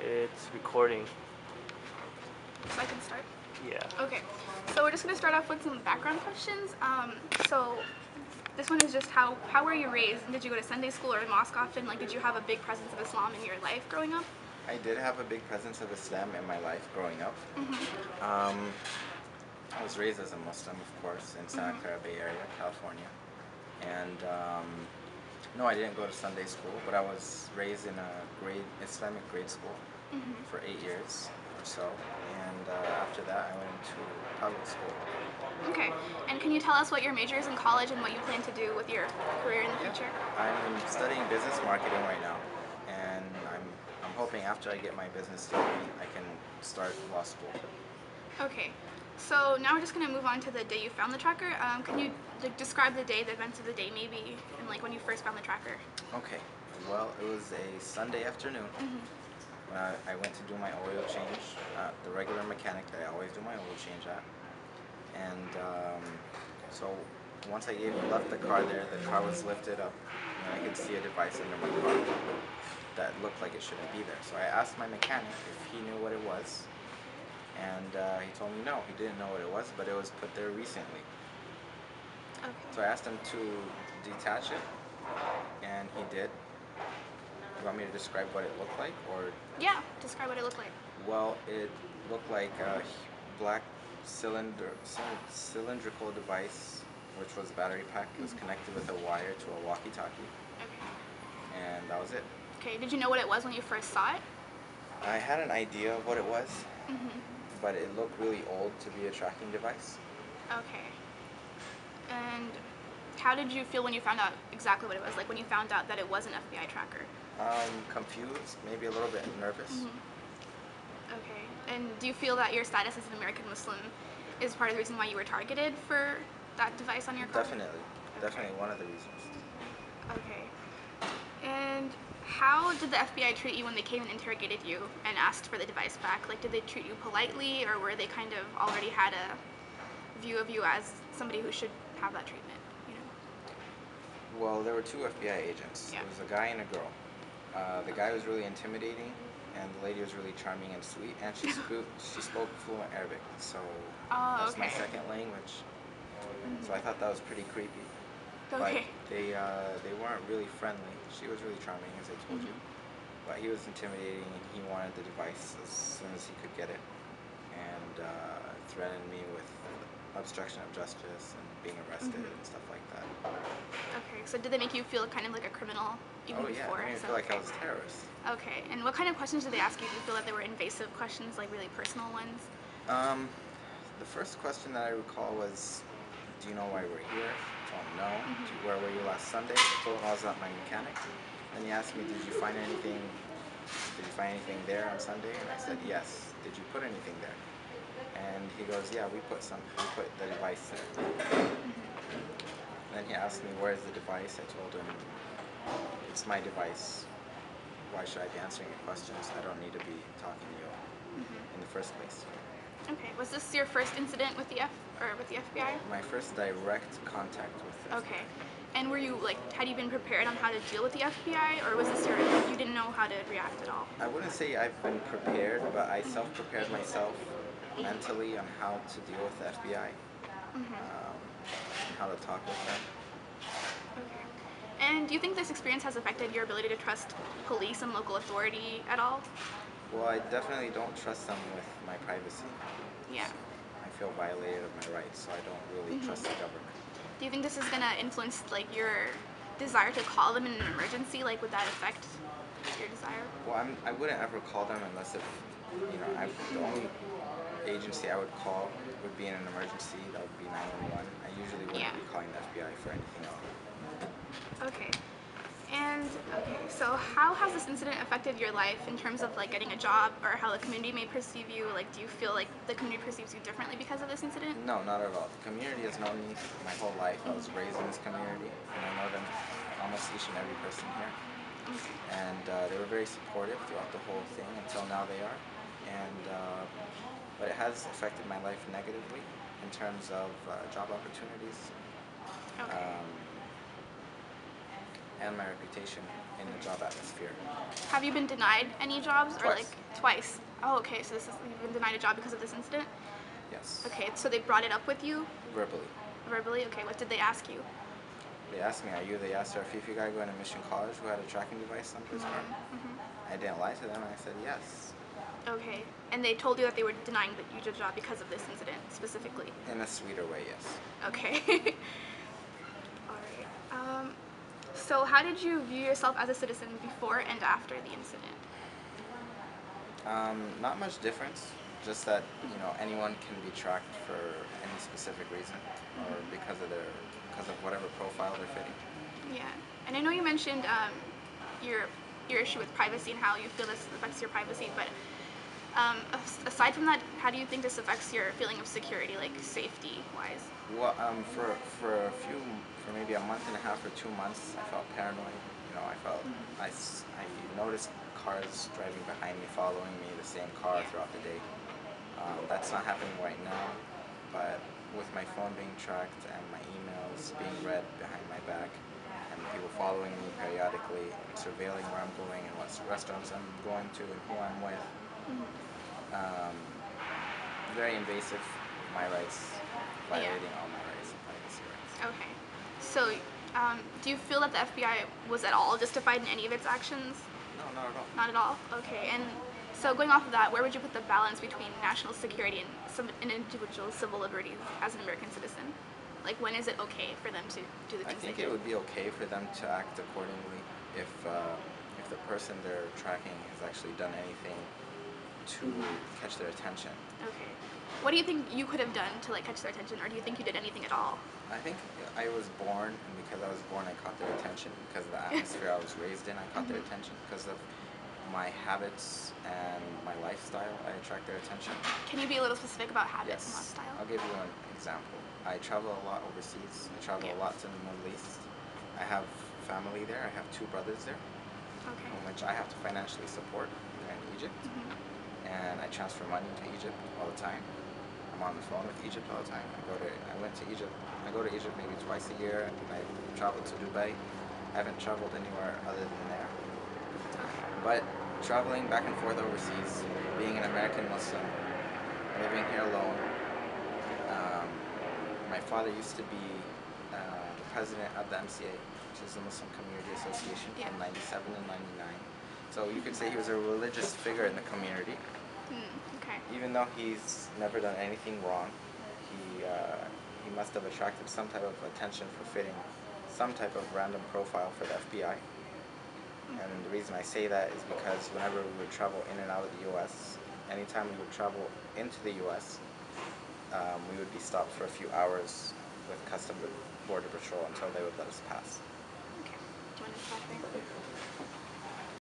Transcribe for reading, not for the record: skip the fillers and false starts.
It's recording. So I can start? Yeah. Okay, so we're just going to start off with some background questions. So this one is just how were you raised? Did you go to Sunday school or mosque often? Like, did you have a big presence of Islam in your life growing up? I did have a big presence of Islam in my life growing up. Mm-hmm. I was raised as a Muslim, of course, in Santa Clara Bay Area, California. And no, I didn't go to Sunday school, but I was raised in a Islamic grade school for 8 years or so. And after that, I went to public school. Okay, and can you tell us what your major is in college and what you plan to do with your career in the future? I'm studying business marketing right now, and I'm hoping after I get my business degree, I can start law school. Okay, so now we're just going to move on to the day you found the tracker. Can you describe the day, the events of the day maybe, and like when you first found the tracker? Okay, well, it was a Sunday afternoon. When I went to do my oil change at the regular mechanic that I always do my oil change at. And so once I left the car there, the car was lifted up and I could see a device under my car that looked like it shouldn't be there. So I asked my mechanic if he knew what it was, and he told me no, he didn't know what it was, but it was put there recently. Okay. So I asked him to detach it, and he did. You want me to describe what it looked like, or? Yeah, describe what it looked like. Well, it looked like a black cylindrical device, which was a battery pack. It was connected with a wire to a walkie-talkie, Okay. and that was it. Okay, did you know what it was when you first saw it? I had an idea of what it was, but it looked really old to be a tracking device. Okay. And how did you feel when you found out exactly what it was? Like when you found out that it was an FBI tracker? Confused, maybe a little bit nervous. Okay. And do you feel that your status as an American Muslim is part of the reason why you were targeted for that device on your car? Definitely. Definitely one of the reasons. Okay. And how did the FBI treat you when they came and interrogated you and asked for the device back? Like, did they treat you politely, or were they kind of already had a view of you as somebody who should have that treatment, you know? Well, there were two FBI agents. Yeah. There was a guy and a girl. The guy was really intimidating, and the lady was really charming and sweet, and she spoke fluent Arabic, so that's my second language. So I thought that was pretty creepy. Okay. But they weren't really friendly. She was really charming, as I told you, but he was intimidating, and he wanted the device as soon as he could get it, and threatened me with obstruction of justice and being arrested and stuff like that. Okay, so did they make you feel kind of like a criminal even before? Oh yeah, I made me feel like I was a terrorist. Okay, and what kind of questions did they ask you? Do you feel that they were invasive questions, like really personal ones? The first question that I recall was, do you know why we're here? I told him no. Where were you last Sunday? I told him I was at my mechanic. Then he asked me, did you find anything there on Sunday? And I said, yes. Did you put anything there? And he goes, yeah, we put the device there. Then he asked me, where's the device? I told him, it's my device. Why should I be answering your questions? I don't need to be talking to you in the first place. Okay, was this your first incident with the FBI? My first direct contact with the Okay, and were you had you been prepared on how to deal with the FBI, or was this you didn't know how to react at all? I wouldn't say I've been prepared, but I self-prepared myself mentally on how to deal with the FBI, and how to talk with them. Okay. And do you think this experience has affected your ability to trust police and local authority at all? Well, I definitely don't trust them with my privacy. Yeah. I feel violated of my rights, so I don't really trust the government. Do you think this is going to influence your desire to call them in an emergency? Like, would that affect your desire? Well, I wouldn't ever call them unless if, the only agency I would call would be in an emergency. That would be 911. I usually wouldn't be calling the FBI for anything else. Okay. And, so how has this incident affected your life in terms of getting a job, or how the community may perceive you? Do you feel like the community perceives you differently because of this incident? No, not at all. The community has known me my whole life. I was raised in this community, and I know them, almost each and every person here. And they were very supportive throughout the whole thing, until now they are. And but it has affected my life negatively in terms of job opportunities. Okay. And my reputation in a job atmosphere. Have you been denied any jobs? Or Twice. like twice? Oh, okay, so you've been denied a job because of this incident? Yes. Okay, so they brought it up with you Verbally. verbally? Okay, what did they ask you? They asked me, are you the Yasir Afifi guy going to Mission College who had a tracking device on his car? I didn't lie to them, I said yes. Okay, and they told you that they were denying you the job because of this incident specifically? In a sweeter way, yes. Okay. Alright. So how did you view yourself as a citizen before and after the incident? Not much difference, just that, anyone can be tracked for any specific reason or because of whatever profile they're fitting. Yeah, and I know you mentioned your issue with privacy and how you feel this affects your privacy, but aside from that, how do you think this affects your feeling of security, like safety-wise? Well, for maybe a month and a half or 2 months, I felt paranoid. I noticed cars driving behind me, following me, the same car throughout the day. That's not happening right now, but with my phone being tracked and my emails being read behind my back, and people following me periodically, and surveilling where I'm going and what restaurants I'm going to and who I'm with, very invasive of my rights, violating all my rights and privacy rights. Okay. So, do you feel that the FBI was at all justified in any of its actions? No, not at all. Not at all? Okay. And so going off of that, where would you put the balance between national security and an individual's civil liberties as an American citizen? Like, when is it okay for them to do the I things think they it do? would be okay for them to act accordingly if the person they're tracking has actually done anything to catch their attention. Okay. What do you think you could have done to catch their attention, or do you think you did anything at all? I think I was born, and because I was born, I caught their attention. Because of the atmosphere I was raised in, I caught their attention. Because of my habits and my lifestyle, I attract their attention. Can you be a little specific about habits and Yes. lifestyle? I'll give you an example. I travel a lot overseas. I travel a lot to the Middle East. I have family there. I have 2 brothers there, Okay. which I have to financially support. They're in Egypt. And I transfer money to Egypt all the time. I'm on the phone with Egypt all the time. I go to Egypt maybe twice a year, and I travel to Dubai. I haven't traveled anywhere other than there. But traveling back and forth overseas, being an American Muslim, living here alone. My father used to be the president of the MCA, which is the Muslim Community Association, from 97 to 99. So you could say he was a religious figure in the community. Okay. Even though he's never done anything wrong, he must have attracted some type of attention for fitting some type of random profile for the FBI. And the reason I say that is because whenever we would travel in and out of the U.S., anytime we would travel into the U.S., we would be stopped for a few hours with Customs Border Patrol until they would let us pass. Okay. Do you want to stop there?